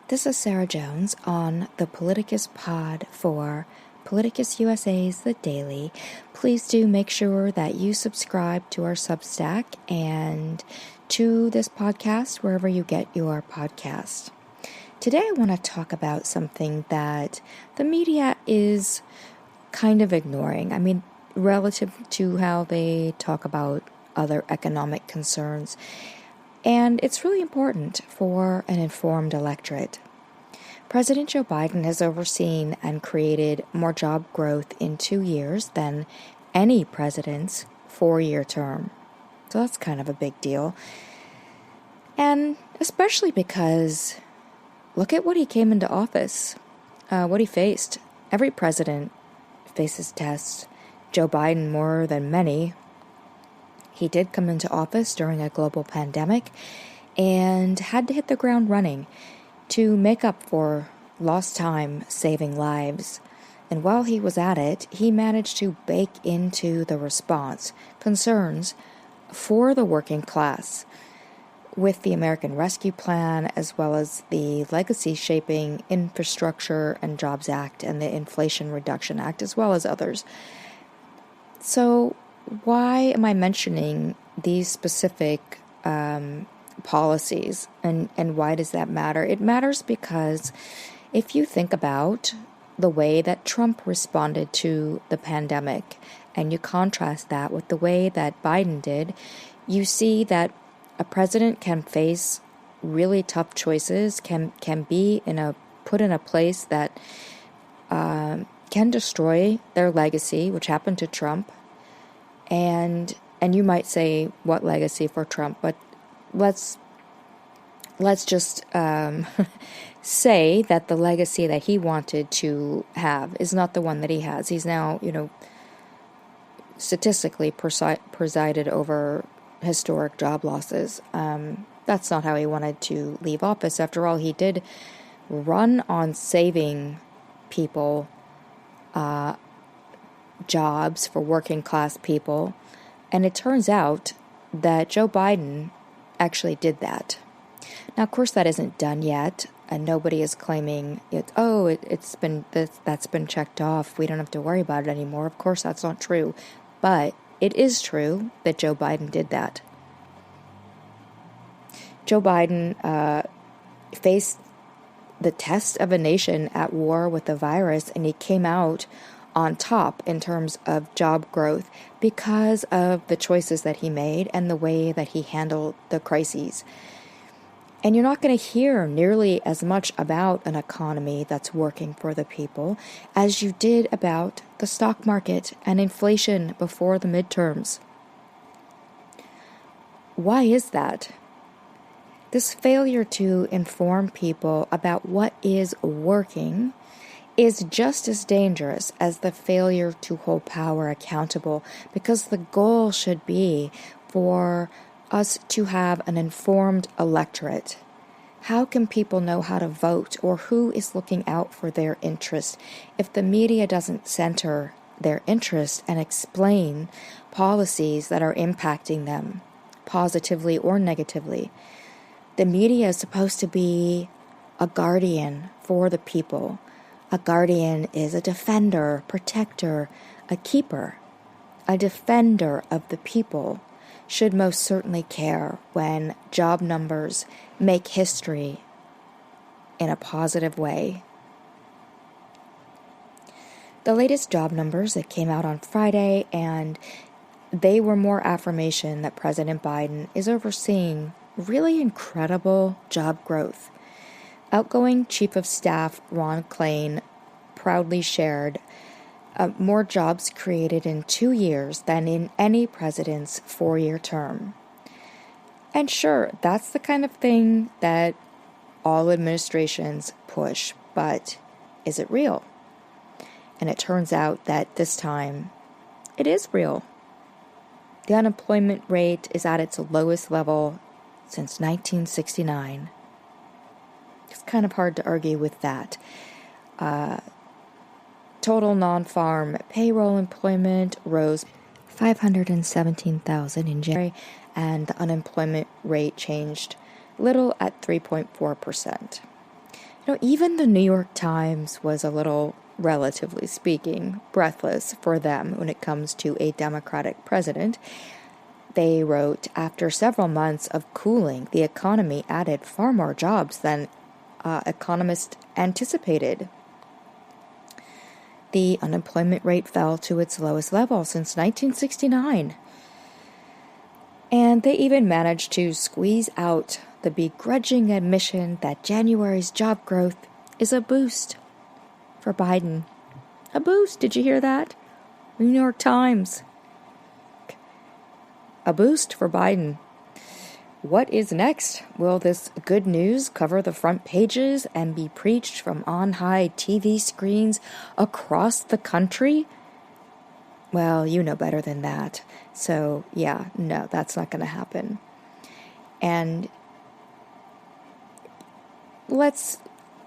This is Sarah Jones on the Politicus Pod for Politicus USA's The Daily. Please do make sure that you subscribe to our Substack and to this podcast wherever you get your podcast. Today I want to talk about something that the media is kind of ignoring. I mean, relative to how they talk about other economic concerns. And it's really important for an informed electorate. President Joe Biden has overseen and created more job growth in 2 years than any president's 4-year term. So that's kind of a big deal. And especially because look at what he came into office, what he faced. Every president faces tests. Joe Biden more than many. He did come into office during a global pandemic and had to hit the ground running to make up for lost time saving lives. And while he was at it, he managed to bake into the response concerns for the working class with the American Rescue Plan, as well as the Legacy Shaping Infrastructure and Jobs Act and the Inflation Reduction Act, as well as others. So why am I mentioning these specific policies, and why does that matter? It matters because if you think about the way that Trump responded to the pandemic and you contrast that with the way that Biden did, you see that a president can face really tough choices, can be put in a place that can destroy their legacy, which happened to Trump. And you might say, what legacy for Trump? But let's just say that the legacy that he wanted to have is not the one that he has. He's now, statistically presided over historic job losses. That's not how he wanted to leave office. After all, he did run on saving people jobs for working class people. And it turns out that Joe Biden actually did that. Now, of course, that isn't done yet, and nobody is claiming that's been checked off. We don't have to worry about it anymore. Of course, that's not true. But it is true that Joe Biden did that. Joe Biden faced the test of a nation at war with the virus, and he came out on top in terms of job growth because of the choices that he made and the way that he handled the crises. And you're not going to hear nearly as much about an economy that's working for the people as you did about the stock market and inflation before the midterms. Why is that? This failure to inform people about what is working is just as dangerous as the failure to hold power accountable, because the goal should be for us to have an informed electorate. How can people know how to vote or who is looking out for their interest if the media doesn't center their interest and explain policies that are impacting them positively or negatively? The media is supposed to be a guardian for the people. A guardian is a defender, protector, a keeper. A defender of the people should most certainly care when job numbers make history in a positive way. The latest job numbers that came out on Friday, and they were more affirmation that President Biden is overseeing really incredible job growth. Outgoing Chief of Staff Ron Klain proudly shared more jobs created in 2 years than in any president's 4-year term. And sure, that's the kind of thing that all administrations push, but is it real? And it turns out that this time it is real. The unemployment rate is at its lowest level since 1969. It's kind of hard to argue with that. Total non-farm payroll employment rose 517,000 in January, and the unemployment rate changed little at 3.4%. Even the New York Times was a little, relatively speaking, breathless for them when it comes to a Democratic president. They wrote, after several months of cooling, the economy added far more jobs than economists anticipated. The unemployment rate fell to its lowest level since 1969. And they even managed to squeeze out the begrudging admission that January's job growth is a boost for Biden. A boost, did you hear that? New York Times. A boost for Biden. What is next? Will this good news cover the front pages and be preached from on high TV screens across the country? Well, you know better than that. So, yeah, no, that's not going to happen. And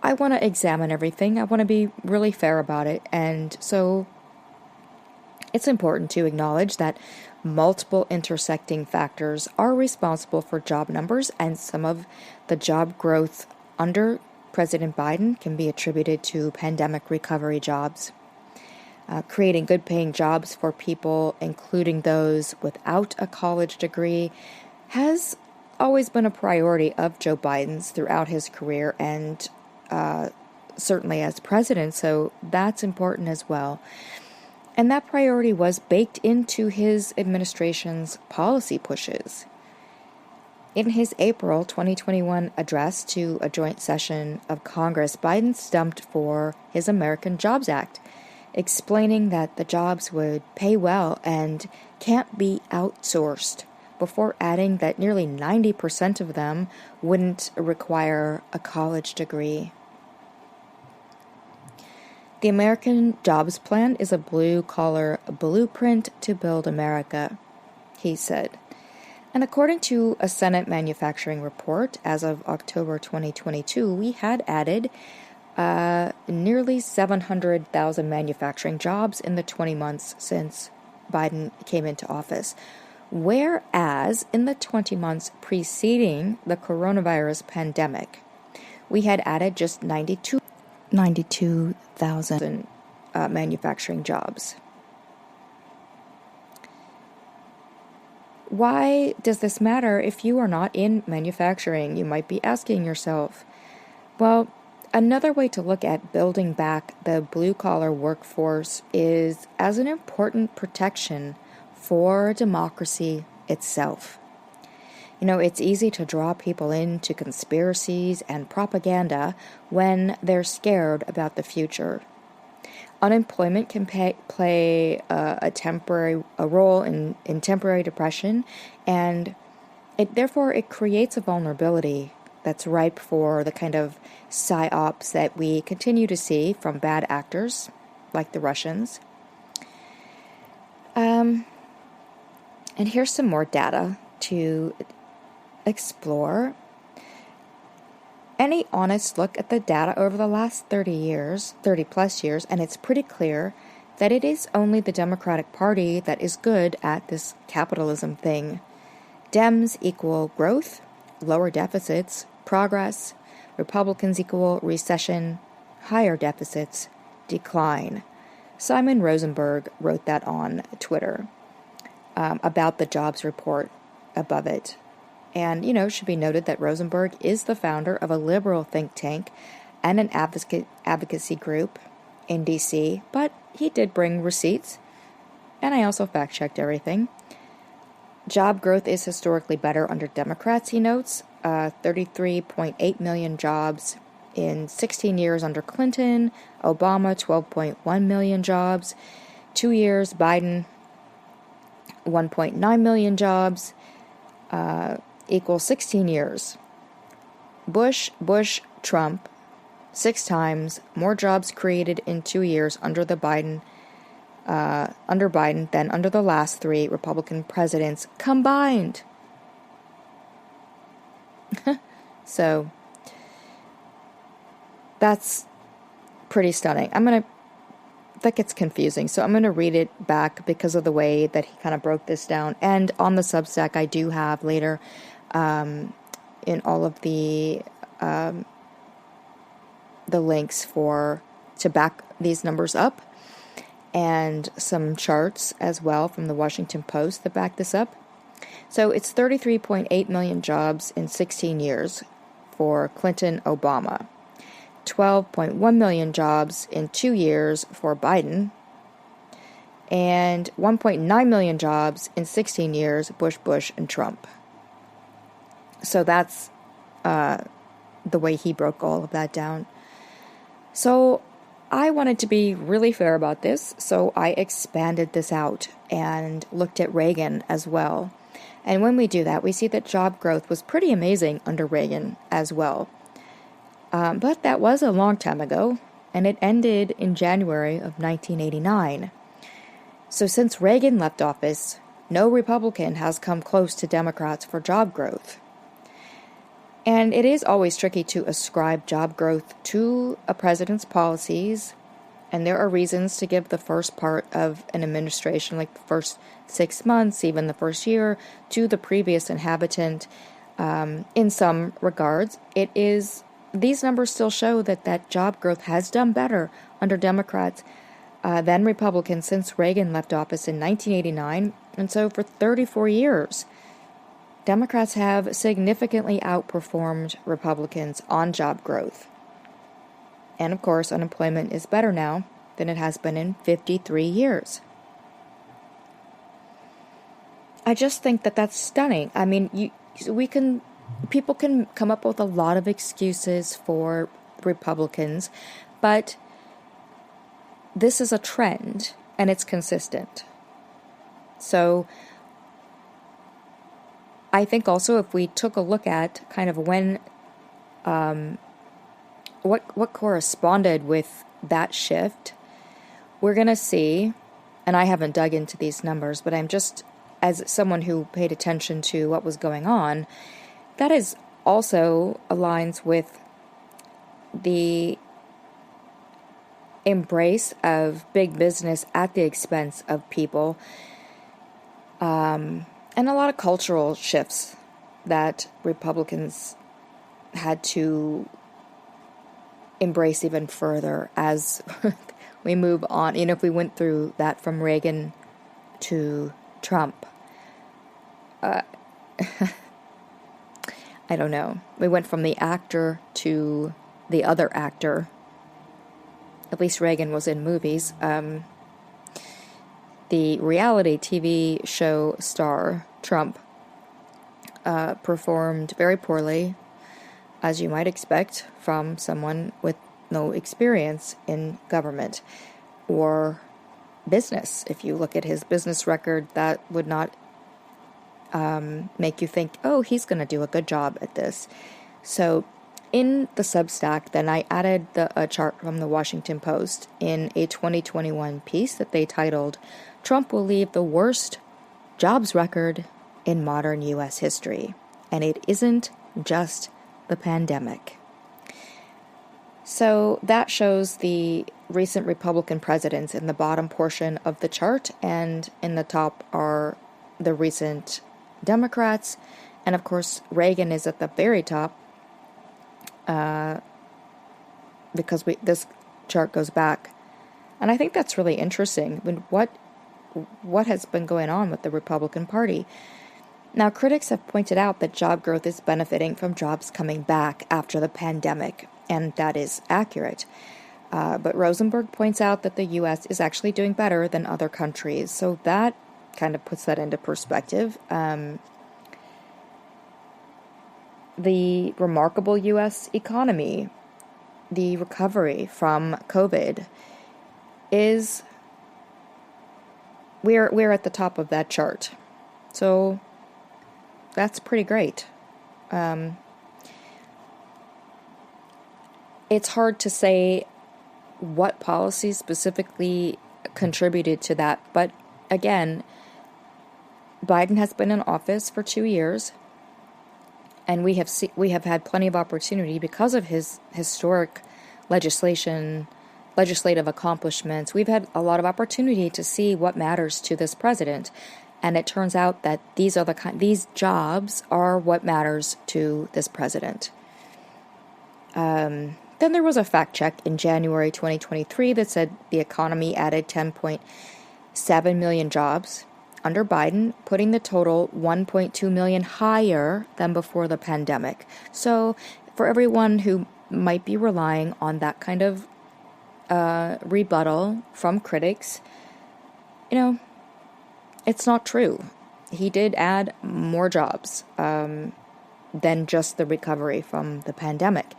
I want to examine everything. I want to be really fair about it. And so it's important to acknowledge that multiple intersecting factors are responsible for job numbers, and some of the job growth under President Biden can be attributed to pandemic recovery jobs. Creating good-paying jobs for people, including those without a college degree, has always been a priority of Joe Biden's throughout his career and certainly as president, so that's important as well. And that priority was baked into his administration's policy pushes. In his April 2021 address to a joint session of Congress, Biden stumped for his American Jobs Act, explaining that the jobs would pay well and can't be outsourced, before adding that nearly 90% of them wouldn't require a college degree. The American Jobs Plan is a blue-collar blueprint to build America, he said. And according to a Senate manufacturing report, as of October 2022, we had added nearly 700,000 manufacturing jobs in the 20 months since Biden came into office, whereas in the 20 months preceding the coronavirus pandemic, we had added just 92,000 manufacturing jobs. Why does this matter if you are not in manufacturing? You might be asking yourself. Well, another way to look at building back the blue-collar workforce is as an important protection for democracy itself. It's easy to draw people into conspiracies and propaganda when they're scared about the future. Unemployment can play a role in temporary depression, and therefore it creates a vulnerability that's ripe for the kind of psyops that we continue to see from bad actors like the Russians. And here's some more data to explore. Any honest look at the data over the last 30 plus years, and it's pretty clear that it is only the Democratic Party that is good at this capitalism thing. Dems equal growth, lower deficits, progress. Republicans equal recession, higher deficits, decline. Simon Rosenberg wrote that on Twitter about the jobs report above it. And, it should be noted that Rosenberg is the founder of a liberal think tank and an advocacy group in D.C., but he did bring receipts, and I also fact-checked everything. Job growth is historically better under Democrats, he notes. 33.8 million jobs in 16 years under Clinton, Obama 12.1 million jobs, 2 years Biden 1.9 million jobs, equals 16 years. Bush, Trump, 6 times more jobs created in 2 years under Biden than under the last 3 Republican presidents combined. So that's pretty stunning. That gets confusing, so I'm going to read it back because of the way that he kind of broke this down. And on the Substack, I do have later in all of the the links to back these numbers up, and some charts as well from the Washington Post that back this up. So it's 33.8 million jobs in 16 years for Clinton-Obama, 12.1 million jobs in 2 years for Biden, and 1.9 million jobs in 16 years, Bush, and Trump. So that's the way he broke all of that down. So I wanted to be really fair about this, so I expanded this out and looked at Reagan as well. And when we do that, we see that job growth was pretty amazing under Reagan as well. But that was a long time ago, and it ended in January of 1989. So since Reagan left office, no Republican has come close to Democrats for job growth. And it is always tricky to ascribe job growth to a president's policies, and there are reasons to give the first part of an administration, like the first 6 months, even the first year, to the previous inhabitant. In some regards, these numbers still show that job growth has done better under Democrats than Republicans since Reagan left office in 1989, and so for 34 years. Democrats have significantly outperformed Republicans on job growth. And of course, unemployment is better now than it has been in 53 years. I just think that that's stunning. I mean, people can come up with a lot of excuses for Republicans, but this is a trend and it's consistent. So I think also if we took a look at kind of when, what corresponded with that shift, we're going to see, and I haven't dug into these numbers, but I'm just, as someone who paid attention to what was going on, that is also aligns with the embrace of big business at the expense of people, and a lot of cultural shifts that Republicans had to embrace even further as we move on. You know, if we went through that from Reagan to Trump, I don't know. We went from the actor to the other actor. At least Reagan was in movies. The reality TV show star, Trump, performed very poorly, as you might expect from someone with no experience in government or business. If you look at his business record, that would not make you think, oh, he's going to do a good job at this. So in the Substack, then I added a chart from the Washington Post in a 2021 piece that they titled, "Trump will leave the worst jobs record in modern U.S. history." And it isn't just the pandemic. So that shows the recent Republican presidents in the bottom portion of the chart, and in the top are the recent Democrats. And of course, Reagan is at the very top, because this chart goes back. And I think that's really interesting. I mean, what has been going on with the Republican Party? Now, critics have pointed out that job growth is benefiting from jobs coming back after the pandemic, and that is accurate. But Rosenberg points out that the U.S. is actually doing better than other countries, so that kind of puts that into perspective. The remarkable U.S. economy, the recovery from COVID, we're at the top of that chart. So that's pretty great. It's hard to say what policies specifically contributed to that, but again, Biden has been in office for 2 years, and we have had plenty of opportunity because of his historic legislative accomplishments. We've had a lot of opportunity to see what matters to this president, and it turns out that these jobs are what matters to this president. Then there was a fact check in January 2023 that said the economy added 10.7 million jobs under Biden, putting the total 1.2 million higher than before the pandemic. So for everyone who might be relying on that kind of rebuttal from critics, it's not true. He did add more jobs than just the recovery from the pandemic.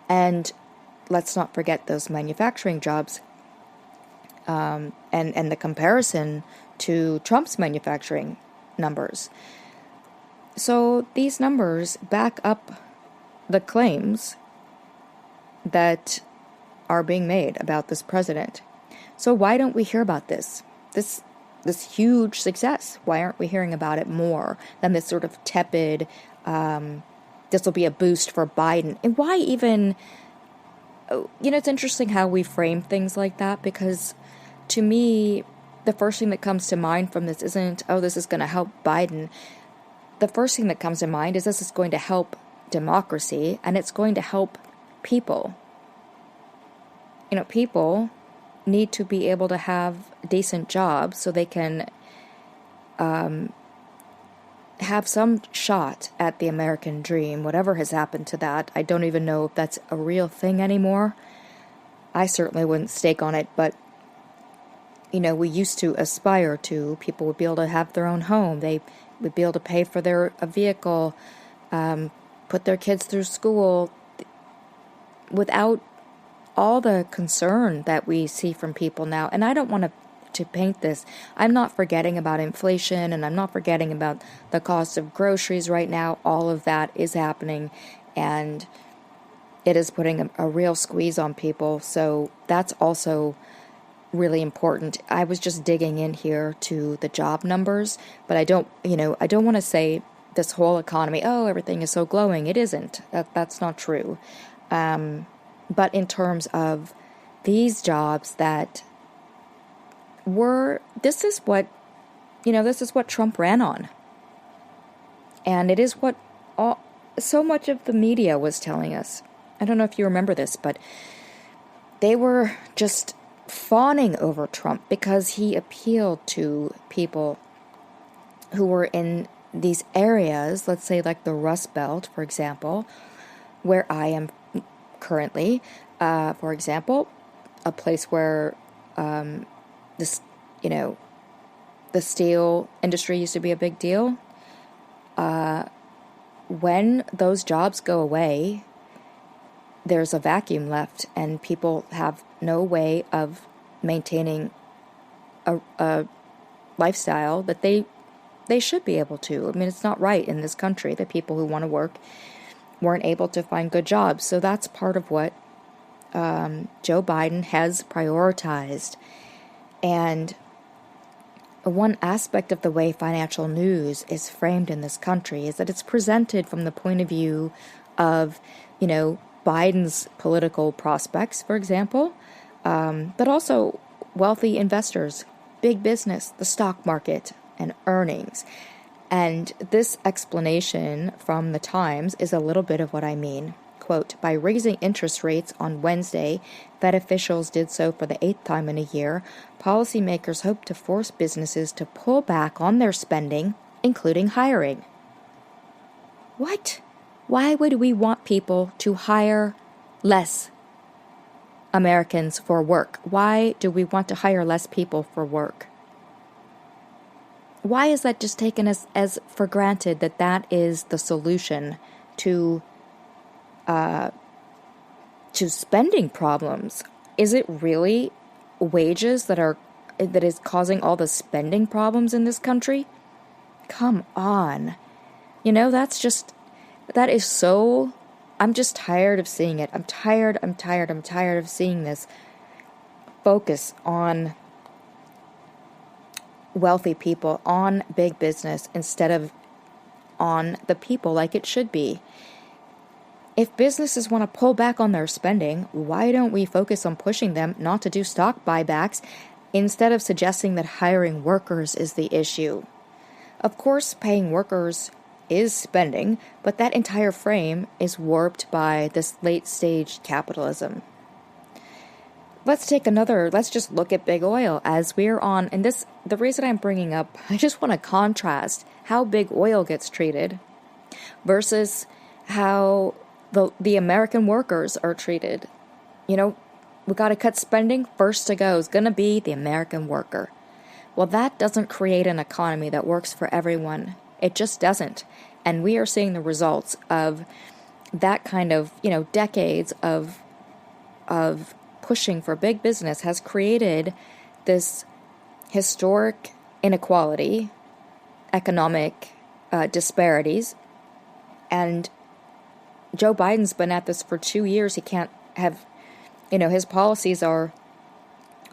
And let's not forget those manufacturing jobs and the comparison to Trump's manufacturing numbers. So these numbers back up the claims that are being made about this president. So why don't we hear about this huge success? Why aren't we hearing about it more than this sort of tepid, this will be a boost for Biden? And why even, it's interesting how we frame things like that, because to me, the first thing that comes to mind from this isn't, this is going to help Biden. The first thing that comes to mind is this is going to help democracy, and it's going to help people. People need to be able to have decent jobs so they can have some shot at the American dream, whatever has happened to that. I don't even know if that's a real thing anymore. I certainly wouldn't stake on it, but we used to aspire to. People would be able to have their own home. They would be able to pay for a vehicle, put their kids through school without all the concern that we see from people now. And I don't want to paint this. I'm not forgetting about inflation, and I'm not forgetting about the cost of groceries right now. All of that is happening, and it is putting a real squeeze on people. So that's also really important. I was just digging in here to the job numbers, but I don't want to say this whole economy, everything is so glowing. It isn't. That's not true. But in terms of these jobs that this is what Trump ran on. And it is what so much of the media was telling us. I don't know if you remember this, but they were just fawning over Trump because he appealed to people who were in these areas, let's say like the Rust Belt, for example, where I am currently, for example, a place where the steel industry used to be a big deal. When those jobs go away, there's a vacuum left, and people have no way of maintaining a lifestyle that they should be able to. I mean, it's not right in this country that people who want to work weren't able to find good jobs. So that's part of what Joe Biden has prioritized. And one aspect of the way financial news is framed in this country is that it's presented from the point of view of, Biden's political prospects, for example, but also wealthy investors, big business, the stock market, and earnings. And this explanation from the Times is a little bit of what I mean. Quote, by raising interest rates on Wednesday, Fed officials did so for the 8th time in a year. Policymakers hope to force businesses to pull back on their spending, including hiring. What? Why would we want people to hire less Americans for work? Why do we want to hire less people for work? Why is that just taken as for granted that is the solution to spending problems? Is it really wages that is causing all the spending problems in this country? Come on. That is so, I'm just tired of seeing it. I'm tired of seeing this focus on wealthy people, on big business, instead of on the people like it should be. If businesses want to pull back on their spending, why don't we focus on pushing them not to do stock buybacks instead of suggesting that hiring workers is the issue? Of course, paying workers is spending, but that entire frame is warped by this late-stage capitalism. Let's just look at big oil as we're on, and the reason I'm bringing up, I just want to contrast how big oil gets treated versus how the American workers are treated. We got to cut spending. First to go is going to be the American worker. Well, that doesn't create an economy that works for everyone. It just doesn't. And we are seeing the results of that kind of, decades of pushing for big business has created this historic inequality, economic disparities. And Joe Biden's been at this for 2 years. He can't have, his policies are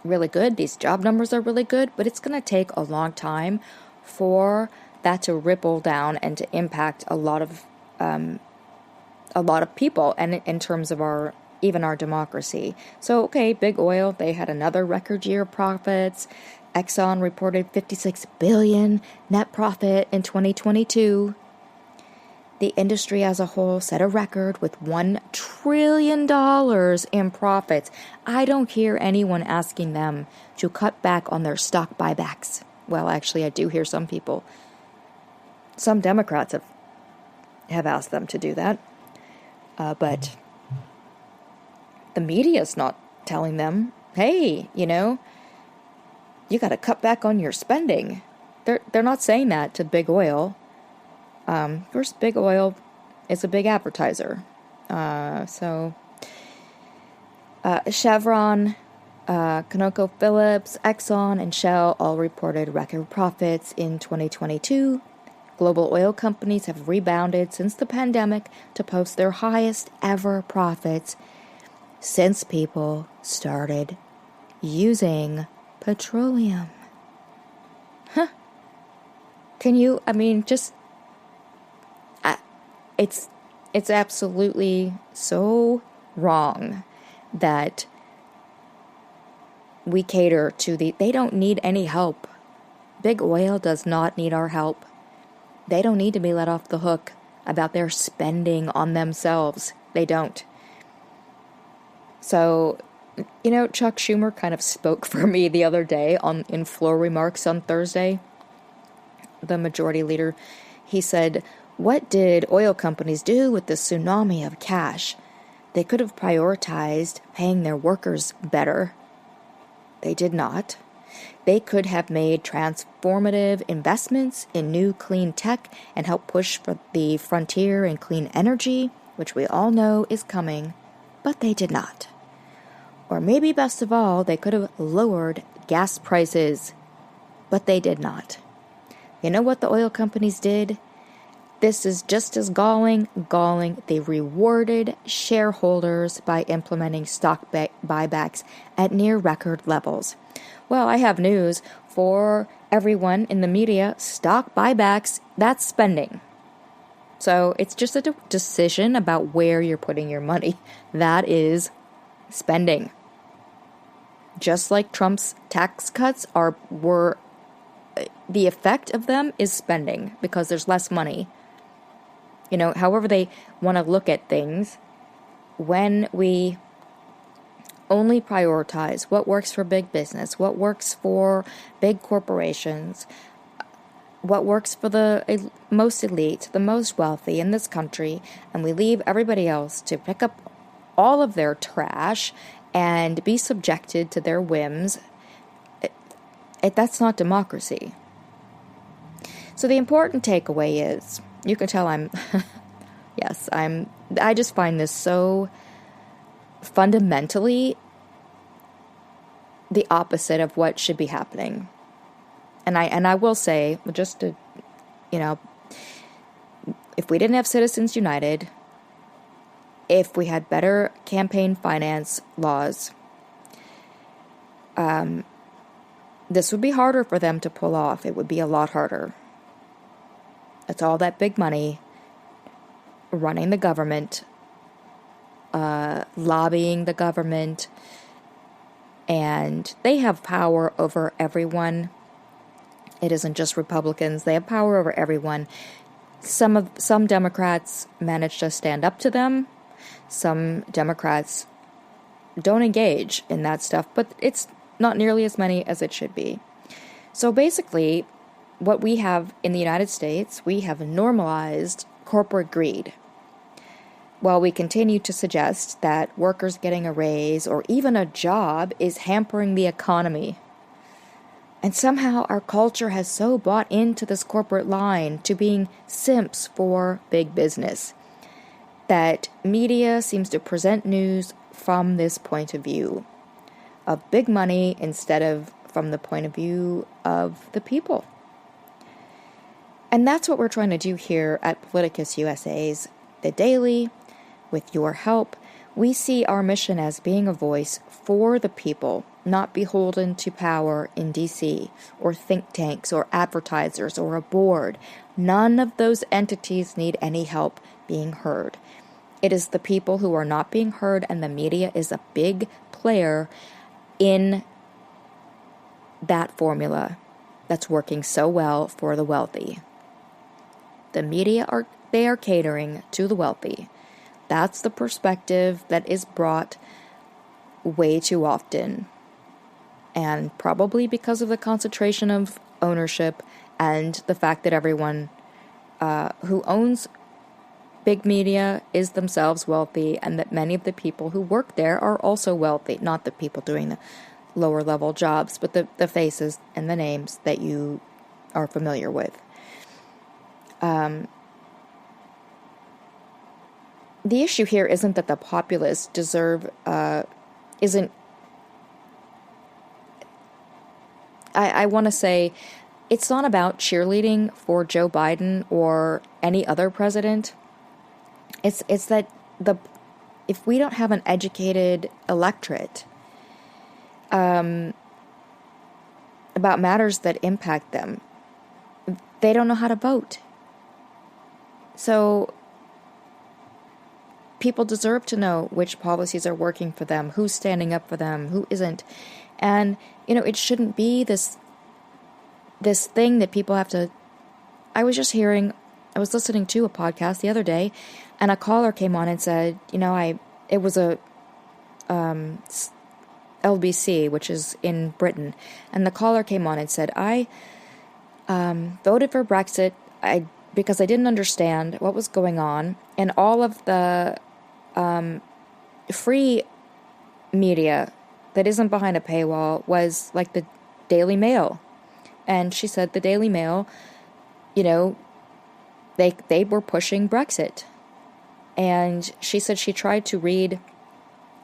really good. These job numbers are really good, but it's going to take a long time for that to ripple down and to impact a lot of people, and in terms of our democracy. So, okay, big oil, they had another record year of profits. Exxon reported $56 billion net profit in 2022. The industry as a whole set a record with $1 trillion in profits. I don't hear anyone asking them to cut back on their stock buybacks. Well, actually, I do hear some people. Some Democrats have asked them to do that. But the media's not telling them, hey, you got to cut back on your spending. They're not saying that to big oil. First, big oil is a big advertiser. Chevron, ConocoPhillips, Exxon, and Shell all reported record profits in 2022. Global oil companies have rebounded since the pandemic to post their highest ever profits since people started using petroleum. Can you, it's absolutely so wrong that we cater to they don't need any help. Big oil does not need our help. They don't need to be let off the hook about their spending on themselves. They don't. So, Chuck Schumer kind of spoke for me the other day in floor remarks on Thursday. The majority leader, he said, "What did oil companies do with the tsunami of cash? They could have prioritized paying their workers better. They did not. They could have made transformative investments in new clean tech and helped push for the frontier in clean energy, which we all know is coming, but they did not. Or maybe best of all, they could have lowered gas prices, but they did not. You know what the oil companies did? This is just as galling. They rewarded shareholders by implementing stock buybacks at near record levels. Well, I have news for everyone in the media. Stock buybacks, that's spending. So it's just a decision about where you're putting your money. That is spending. Just like Trump's tax cuts were, the effect of them is spending because there's less money. However they want to look at things, when we only prioritize what works for big business, what works for big corporations, what works for the most elite, the most wealthy in this country, and we leave everybody else to pick up all of their trash and be subjected to their whims, that's not democracy. So the important takeaway is, you can tell I just find this so fundamentally the opposite of what should be happening. And I will say, just to, if we didn't have Citizens United, if we had better campaign finance laws, this would be harder for them to pull off. It would be a lot harder. It's all that big money running the government, lobbying the government, and they have power over everyone. It isn't just Republicans. They have power over everyone. Some Democrats manage to stand up to them. Some Democrats don't engage in that stuff, but it's not nearly as many as it should be. So basically, what we have in the United States, we have normalized corporate greed. While we continue to suggest that workers getting a raise or even a job is hampering the economy. And somehow our culture has so bought into this corporate line to being simps for big business that media seems to present news from this point of view of big money instead of from the point of view of the people. And that's what we're trying to do here at Politicus USA's The Daily. With your help, we see our mission as being a voice for the people, not beholden to power in DC, or think tanks, or advertisers, or a board. None of those entities need any help being heard. It is the people who are not being heard, and the media is a big player in that formula that's working so well for the wealthy. The media are catering to the wealthy. That's the perspective that is brought way too often. And probably because of the concentration of ownership and the fact that everyone who owns big media is themselves wealthy, and that many of the people who work there are also wealthy. Not the people doing the lower level jobs, but the faces and the names that you are familiar with. The issue here isn't that the populace I want to say it's not about cheerleading for Joe Biden or any other president. It's that if we don't have an educated electorate about matters that impact them, they don't know how to vote. So people deserve to know which policies are working for them, who's standing up for them, who isn't. And, it shouldn't be this thing that people have to... I was listening to a podcast the other day, and a caller came on and said, it was a LBC, which is in Britain, and the caller came on and said, I voted for Brexit because I didn't understand what was going on, and all of the free media that isn't behind a paywall was like the Daily Mail. And she said the Daily Mail, they were pushing Brexit. And she said she likes to read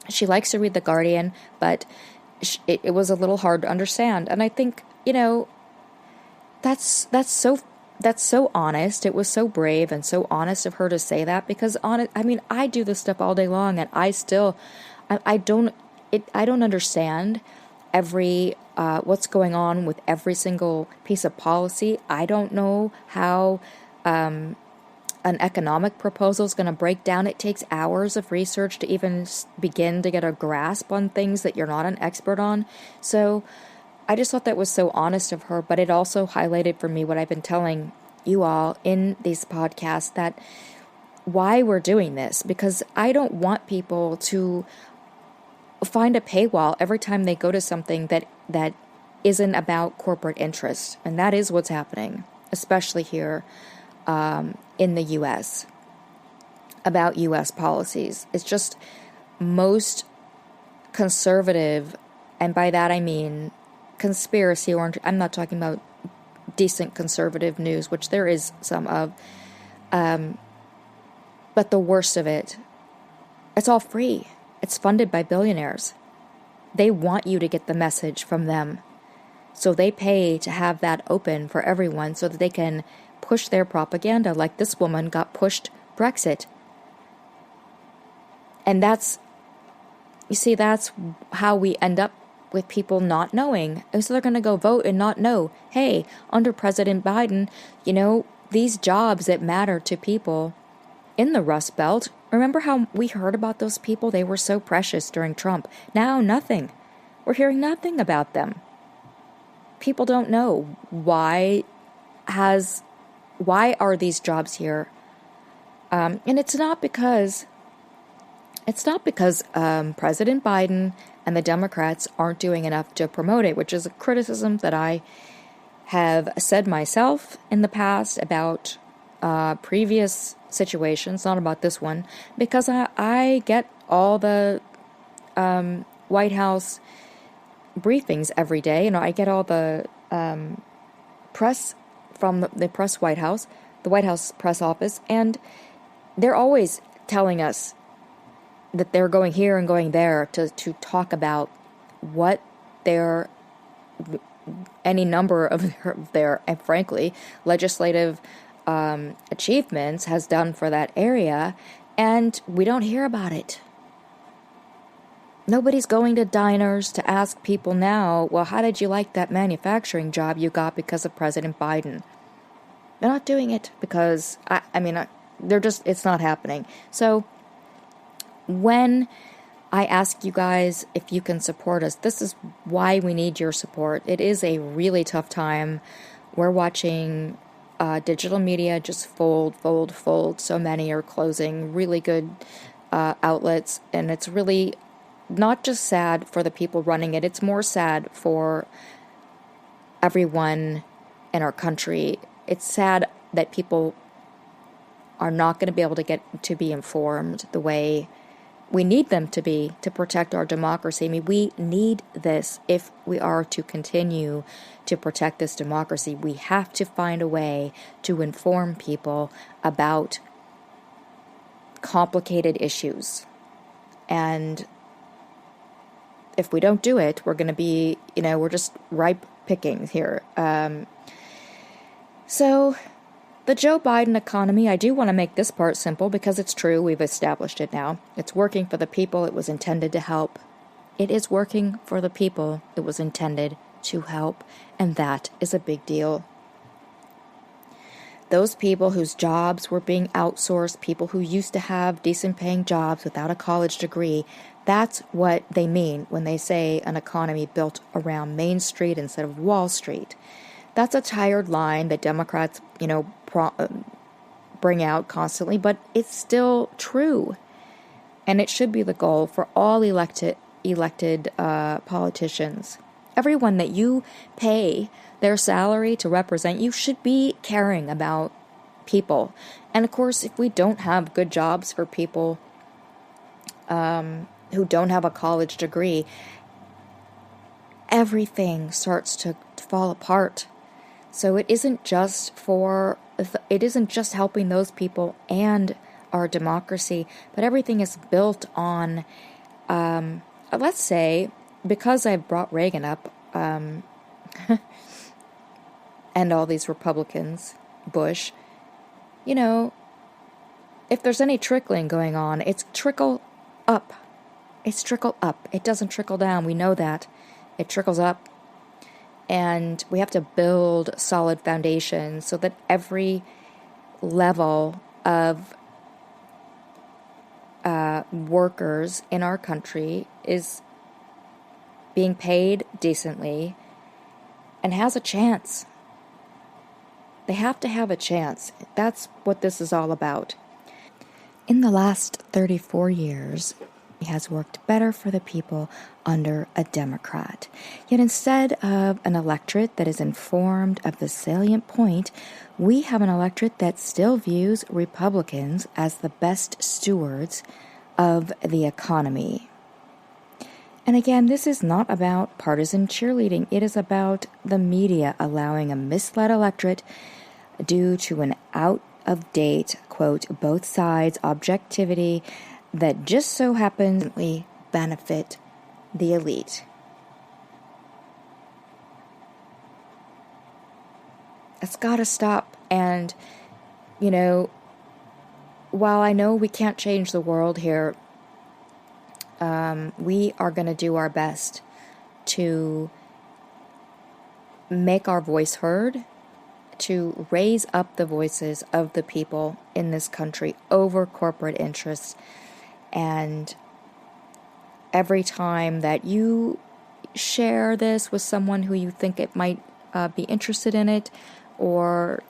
The Guardian, but it was a little hard to understand. And I think, that's so honest. It was so brave and so honest of her to say that, because I do this stuff all day long, and I don't understand every what's going on with every single piece of policy. I don't know how an economic proposal is going to break down. It takes hours of research to even begin to get a grasp on things that you're not an expert on. So I just thought that was so honest of her, but it also highlighted for me what I've been telling you all in these podcasts, that why we're doing this, because I don't want people to find a paywall every time they go to something that isn't about corporate interests. And that is what's happening, especially here in the U.S., about U.S. policies. It's just most conservative, and by that I mean conspiracy, or I'm not talking about decent conservative news, which there is some of, but the worst of it, it's all free. It's funded by billionaires. They want you to get the message from them. So they pay to have that open for everyone so that they can push their propaganda, like this woman got pushed Brexit. And that's how we end up with people not knowing. So they're going to go vote and not know, hey, under President Biden, these jobs that matter to people in the Rust Belt, remember how we heard about those people? They were so precious during Trump. Now, nothing. We're hearing nothing about them. People don't know why has why are these jobs here? And it's not because President Biden and the Democrats aren't doing enough to promote it, which is a criticism that I have said myself in the past about previous situations, not about this one, because I get all the White House briefings every day. I get all the press from the press White House, the White House press office, and they're always telling us that they're going here and going there to talk about what any number of their and frankly, legislative achievements has done for that area, and we don't hear about it. Nobody's going to diners to ask people now, well, how did you like that manufacturing job you got because of President Biden? They're not doing it because, it's not happening. So when I ask you guys if you can support us, this is why we need your support. It is a really tough time. We're watching digital media just fold. So many are closing, really good outlets, and it's really not just sad for the people running it, it's more sad for everyone in our country. It's sad that people are not going to be able to get to be informed the way we need them to be to protect our democracy. We need this if we are to continue to protect this democracy. We have to find a way to inform people about complicated issues. And if we don't do it, we're going to be, we're just ripe pickings here. So the Joe Biden economy, I do want to make this part simple because it's true. We've established it now. It's working for the people it was intended to help. It is working for the people it was intended to help, and that is a big deal. Those people whose jobs were being outsourced, people who used to have decent paying jobs without a college degree, that's what they mean when they say an economy built around Main Street instead of Wall Street. That's a tired line that Democrats, bring out constantly, but it's still true. And it should be the goal for all elected politicians. Everyone that you pay their salary to represent you should be caring about people. And of course, if we don't have good jobs for people who don't have a college degree, everything starts to fall apart. So it isn't just helping those people and our democracy, but everything is built on, let's say, because I've brought Reagan up, and all these Republicans, Bush, if there's any trickling going on, it's trickle up. It's trickle up. It doesn't trickle down. We know that. It trickles up. And we have to build solid foundations so that every level of workers in our country is being paid decently and has a chance. They have to have a chance. That's what this is all about. In the last 34 years, it has worked better for the people under a Democrat. Yet instead of an electorate that is informed of the salient point, we have an electorate that still views Republicans as the best stewards of the economy. And again, this is not about partisan cheerleading. It is about the media allowing a misled electorate due to an out-of-date, quote, both sides objectivity that just so happens to benefit the elite. It's got to stop. And, while I know we can't change the world here, we are going to do our best to make our voice heard, to raise up the voices of the people in this country over corporate interests. And every time that you share this with someone who you think it might be interested in it, or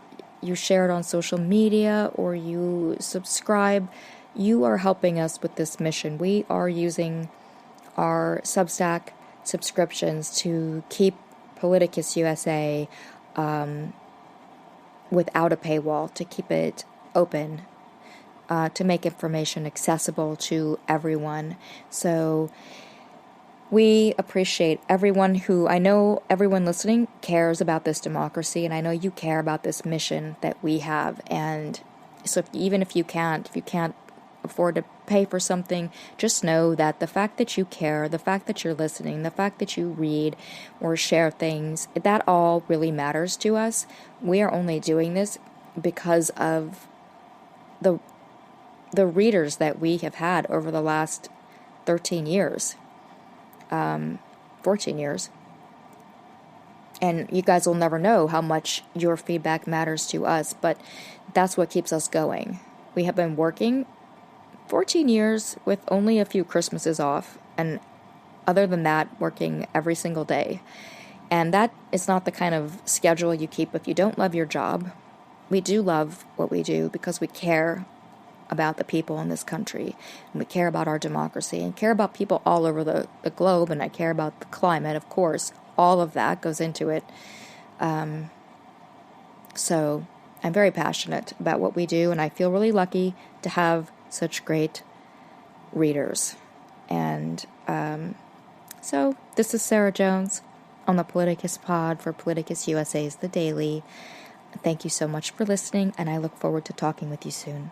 you share it on social media or you subscribe, you are helping us with this mission. We are using our Substack subscriptions to keep Politicus USA without a paywall, to keep it open, to make information accessible to everyone. So we appreciate everyone who, I know everyone listening cares about this democracy, and I know you care about this mission that we have. And so even if you can't afford to pay for something, just know that the fact that you care, the fact that you're listening, the fact that you read or share things, that all really matters to us. We are only doing this because of the readers that we have had over the last 13 years. 14 years. And you guys will never know how much your feedback matters to us, but that's what keeps us going. We have been working 14 years with only a few Christmases off, and other than that, working every single day. And that is not the kind of schedule you keep if you don't love your job. We do love what we do because we care about the people in this country, and we care about our democracy, and care about people all over the globe, and I care about the climate, of course. All of that goes into it. So I'm very passionate about what we do, and I feel really lucky to have such great readers. And so this is Sarah Jones on the Politicus Pod for Politicus USA's The Daily. Thank you so much for listening, and I look forward to talking with you soon.